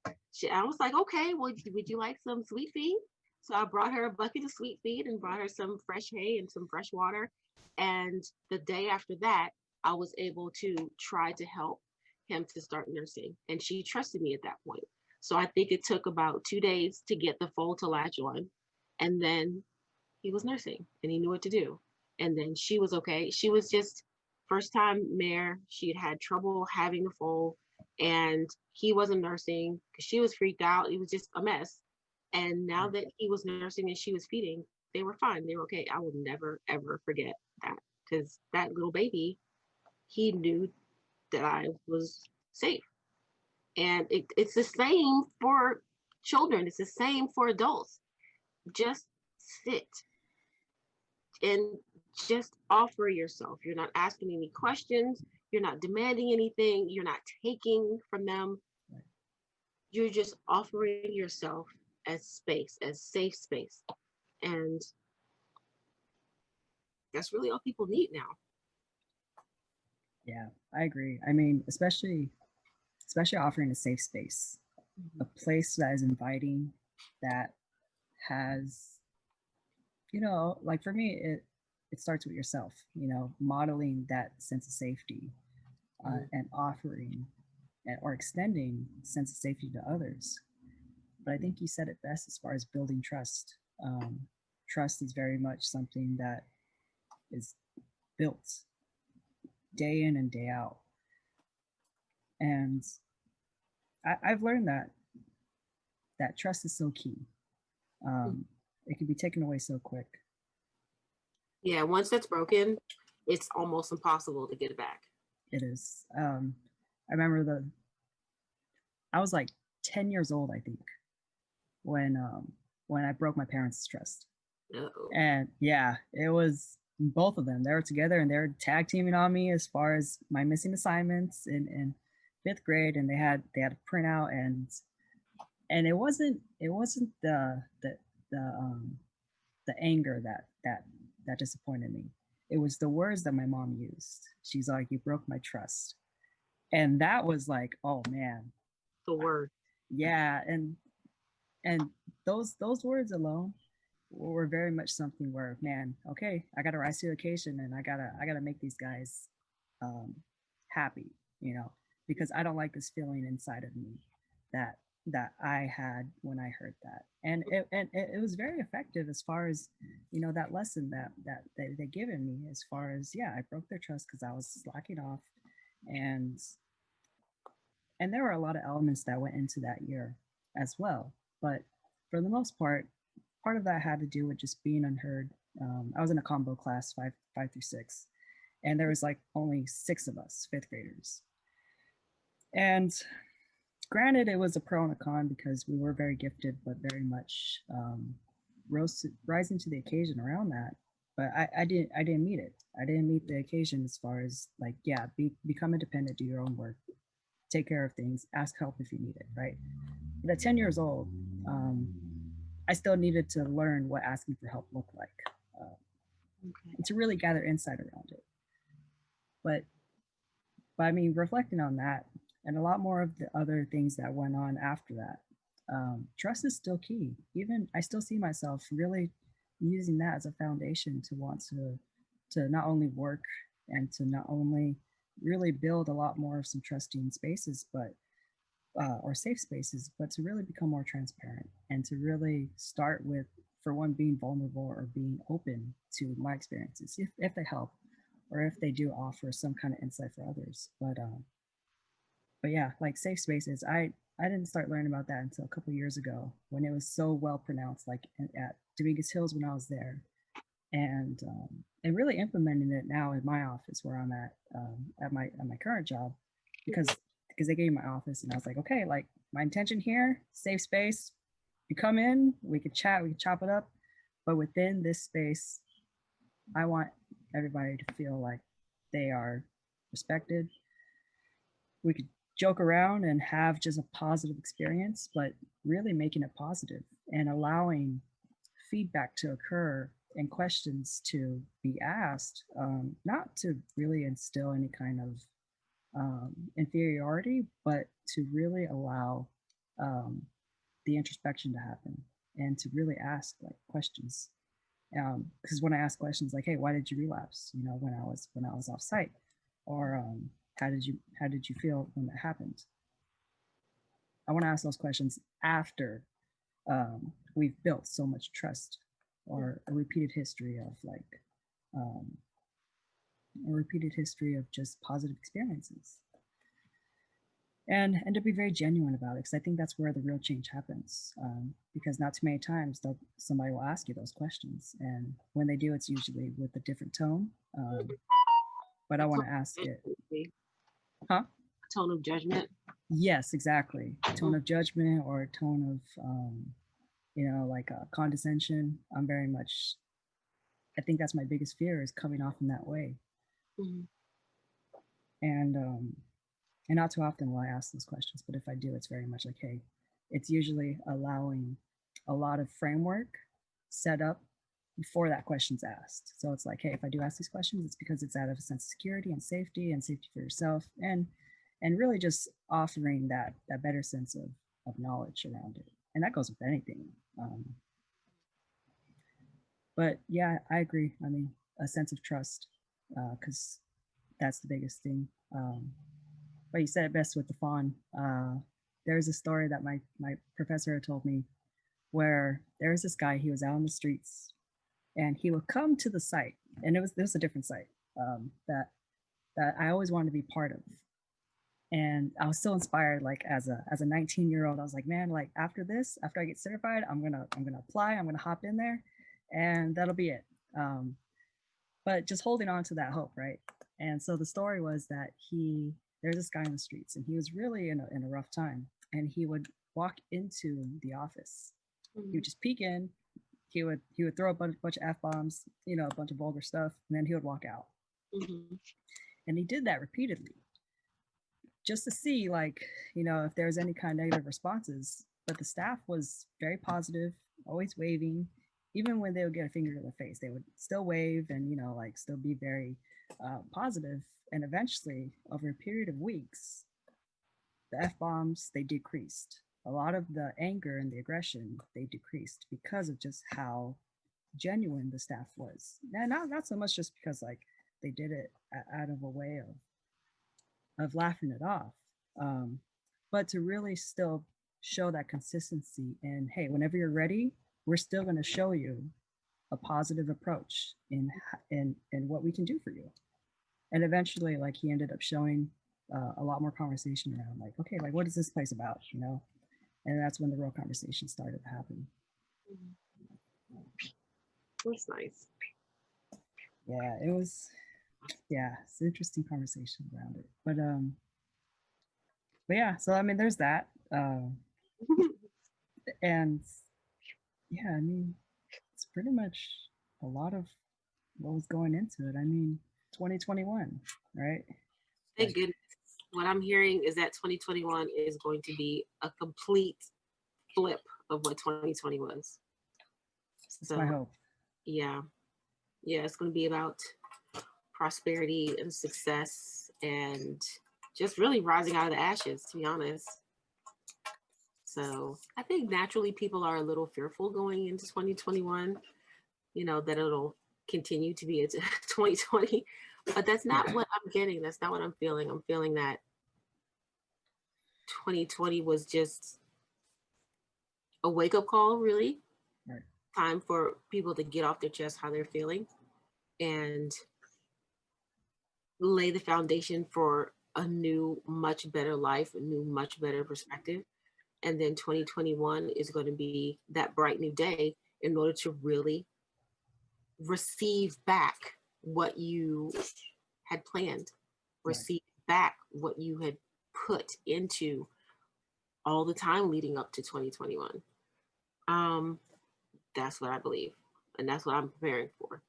I was like, okay, well, would you like some sweet feed? So I brought her a bucket of sweet feed and brought her some fresh hay and some fresh water. And the day after that, I was able to try to help him to start nursing, and she trusted me at that point. So I think it took about 2 days to get the foal to latch on, and then he was nursing and he knew what to do. And then she was okay. She was just first time mare. She had trouble having the foal, and he wasn't nursing because she was freaked out. It was just a mess. And now Right. that he was nursing and she was feeding, they were fine. They were okay. I will never, ever forget that, because that little baby, he knew that I was safe. And it's the same for children, it's the same for adults. Just sit and just offer yourself. You're not asking any questions. You're not demanding anything. You're not taking from them. Right. You're just offering yourself as space, as safe space. And that's really all people need now. Yeah, I agree. I mean, especially offering a safe space, a Mhm. place that is inviting, that has, like for me, it starts with yourself, modeling that sense of safety, Mhm. and offering or extending sense of safety to others. But I think you said it best as far as building trust. Trust is very much something that is built day in and day out. And I've learned that trust is so key. It can be taken away so quick. Yeah, once that's broken, it's almost impossible to get it back. It is. I remember I was like 10 years old, I think, when I broke my parents' trust. Uh-oh. And yeah, it was both of them. They were together and they were tag teaming on me as far as my missing assignments in fifth grade, and they had a printout, and it wasn't the anger that disappointed me. It was the words that my mom used. She's like, "You broke my trust," and that was like, oh man, The word. yeah, and those words alone were very much something where, man, okay, I got to rise to the occasion, and I gotta make these guys um, happy, you know, because I don't like this feeling inside of me that I had when I heard that, and it was very effective as far as, you know, that lesson that they given me as far as, yeah, I broke their trust because I was slacking off, and there were a lot of elements that went into that year as well, but for the most part of that had to do with just being unheard. I was in a combo class, five through six, and there was like only six of us, fifth graders. And granted, it was a pro and a con because we were very gifted, but very much rising to the occasion around that. But I didn't meet it. I didn't meet the occasion as far as like, yeah, become independent, do your own work, take care of things, ask help if you need it, right? But at 10 years old, I still needed to learn what asking for help looked like, and to really gather insight around it. But I mean, reflecting on that and a lot more of the other things that went on after that, trust is still key. Even I still see myself really using that as a foundation to want to not only work and to not only really build a lot more of some trusting spaces, but or safe spaces, but to really become more transparent and to really start with, for one, being vulnerable or being open to my experiences, if they help or if they do offer some kind of insight for others. But yeah, like safe spaces, I didn't start learning about that until a couple of years ago when it was so well pronounced, like at Dominguez Hills when I was there, and really implementing it now in my office where I'm at my current job, because they gave me my office and I was like, okay, like my intention here, safe space. You come in, we could chat, we could chop it up, but within this space, I want everybody to feel like they are respected. We could joke around and have just a positive experience, but really making it positive and allowing feedback to occur and questions to be asked, not to really instill any kind of inferiority, but to really allow the introspection to happen and to really ask like questions. Because when I ask questions like, "Hey, why did you relapse?" You know, when I was off site, or how did you feel when that happened? I want to ask those questions after we've built so much trust, or a repeated history of like um, a repeated history of just positive experiences, and to be very genuine about it, because I think that's where the real change happens, because not too many times somebody will ask you those questions, and when they do, it's usually with a different tone, but I want to ask it. Huh? Tone of judgment. Yes, exactly. Tone of judgment, or a tone of you know, like condescension. I'm very much, I think that's my biggest fear, is coming off in that way. And not too often will I ask those questions, but if I do, it's very much like, hey, it's usually allowing a lot of framework set up before that question's asked. So it's like, hey, if I do ask these questions, it's because it's out of a sense of security and safety for yourself, and really just offering that better sense of knowledge around it. And that goes with anything. But yeah, I agree. I mean, a sense of trust, because that's the biggest thing. But you said it best with the fawn. there's a story that my professor had told me where there was this guy, he was out on the streets and he would come to the site, and it was a different site that I always wanted to be part of. And I was so inspired, like as a 19-year-old, I was like, man, like after this, after I get certified, I'm gonna apply, I'm gonna hop in there, and that'll be it. Um, but just holding on to that hope, right? And so the story was that there's this guy in the streets, and he was really in a rough time, and he would walk into the office. He would just peek in. He would throw a bunch of f bombs, a bunch of vulgar stuff, and then he would walk out. Mm-hmm. And he did that repeatedly, just to see, like, if there was any kind of negative responses. But the staff was very positive, always waving. Even when they would get a finger to the face, they would still wave and, like still be very positive. And eventually, over a period of weeks, the F bombs, they decreased. A lot of the anger and the aggression, they decreased because of just how genuine the staff was. And not so much just because, like, they did it out of a way of laughing it off, um, but to really still show that consistency. And hey, whenever you're ready, we're still going to show you a positive approach in what we can do for you. And eventually, like, he ended up showing a lot more conversation around, like, okay, like, what is this place about, and that's when the real conversation started to happen. That's nice. Yeah, it's an interesting conversation around it. But yeah, so I mean, there's that. And yeah, I mean, it's pretty much a lot of what was going into it. I mean, 2021, right? Thank goodness. What I'm hearing is that 2021 is going to be a complete flip of what 2020 was. That's my hope. Yeah, it's going to be about prosperity and success and just really rising out of the ashes, to be honest. So I think naturally people are a little fearful going into 2021, that it'll continue to be a 2020, but that's not what I'm getting. That's not what I'm feeling. I'm feeling that 2020 was just a wake-up call, really. Right. Time for people to get off their chest how they're feeling and lay the foundation for a new, much better life, a new, much better perspective. And then 2021 is going to be that bright new day in order to really receive back what you had planned, receive back what you had put into all the time leading up to 2021. That's what I believe, and that's what I'm preparing for.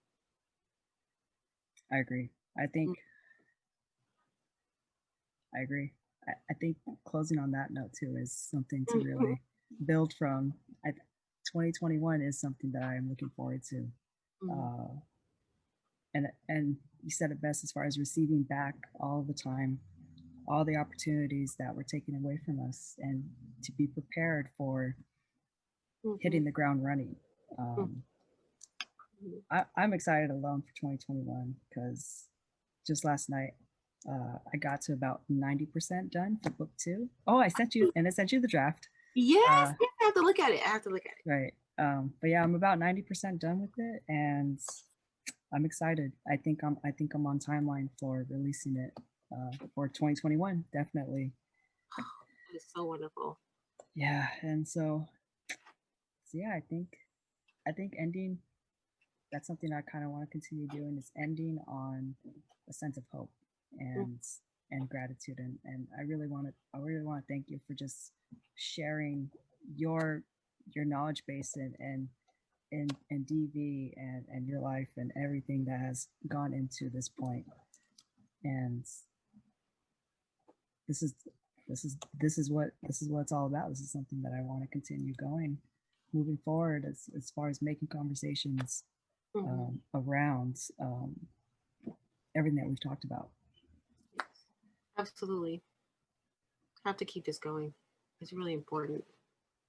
I agree. I agree. I think closing on that note too is something to really build from. 2021 is something that I am looking forward to. And you said it best, as far as receiving back all the time, all the opportunities that were taken away from us, and to be prepared for hitting the ground running. I'm excited alone for 2021 because just last night I got to about 90% done for book 2. Oh, I sent you the draft. Yes, I have to look at it. Right. But yeah, I'm about 90% done with it, and I'm excited. I think I'm on timeline for releasing it for 2021. Definitely. It's so wonderful. Yeah, and so yeah, I think ending. That's something I kind of want to continue doing, is ending on a sense of hope and gratitude, and I really want to thank you for just sharing your knowledge base and DV and your life and everything that has gone into this point. And this is what it's all about. This is something that I want to continue moving forward as far as making conversations around everything that we've talked about. Absolutely. Have to keep this going. It's really important.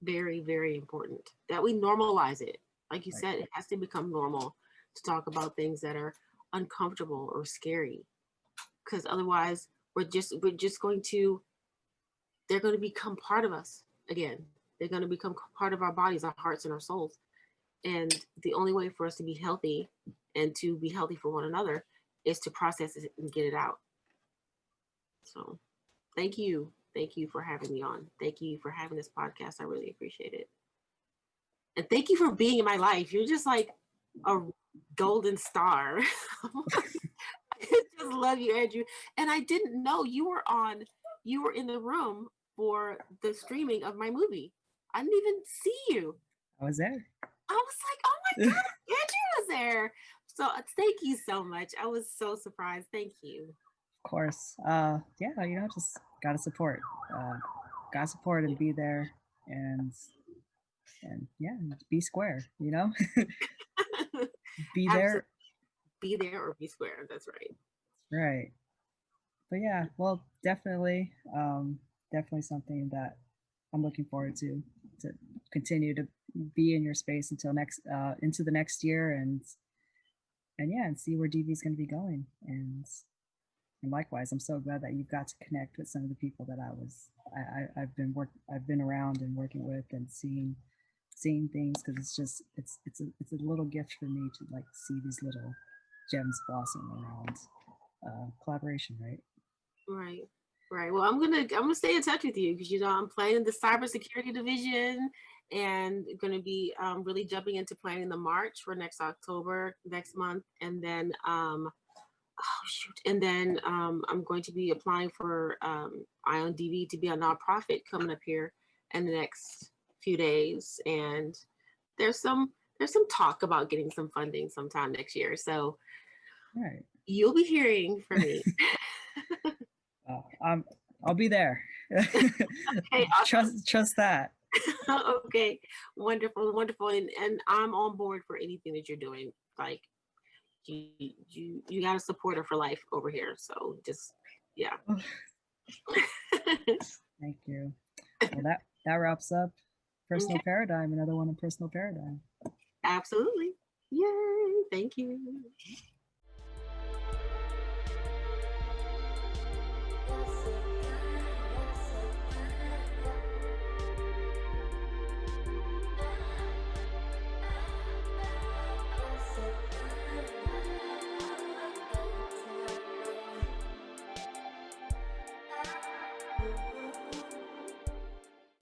Very, very important that we normalize it. Like you said, it has to become normal to talk about things that are uncomfortable or scary, because otherwise we're just going to they're going to become part of us again. They're going to become part of our bodies, our hearts, and our souls. And the only way for us to be healthy and to be healthy for one another is to process it and get it out. So thank you. Thank you for having me on. Thank you for having this podcast. I really appreciate it. And thank you for being in my life. You're just like a golden star. I just love you, Andrew. And I didn't know you were in the room for the streaming of my movie. I didn't even see you. I was there. I was like, oh my God, Andrew was there. So thank you so much. I was so surprised. Thank you. Of course. Yeah, just gotta support. Gotta support and be there, and yeah, be square, be there. Be there or be square. That's right. Right. But yeah, well, definitely something that I'm looking forward to continue to be in your space until into the next year, and yeah, and see where DV is going to be going. And likewise, I'm so glad that you got to connect with some of the people that I've been around and working with and seeing things, because it's a little gift for me to like see these little gems blossom around collaboration, right? Right. Well, I'm gonna stay in touch with you, because I'm planning the cybersecurity division, and gonna be really jumping into planning the March for next month, and then I'm going to be applying for Ion DV to be a nonprofit coming up here in the next few days, and there's some talk about getting some funding sometime next year. So right, you'll be hearing from me. I'll be there. Okay, awesome. Trust that. Okay, wonderful, and I'm on board for anything that you're doing. Like you got a supporter for life over here. So just yeah. Thank you. Well, that wraps up Personal Paradigm. Another one in Personal Paradigm. Absolutely. Yay! Thank you.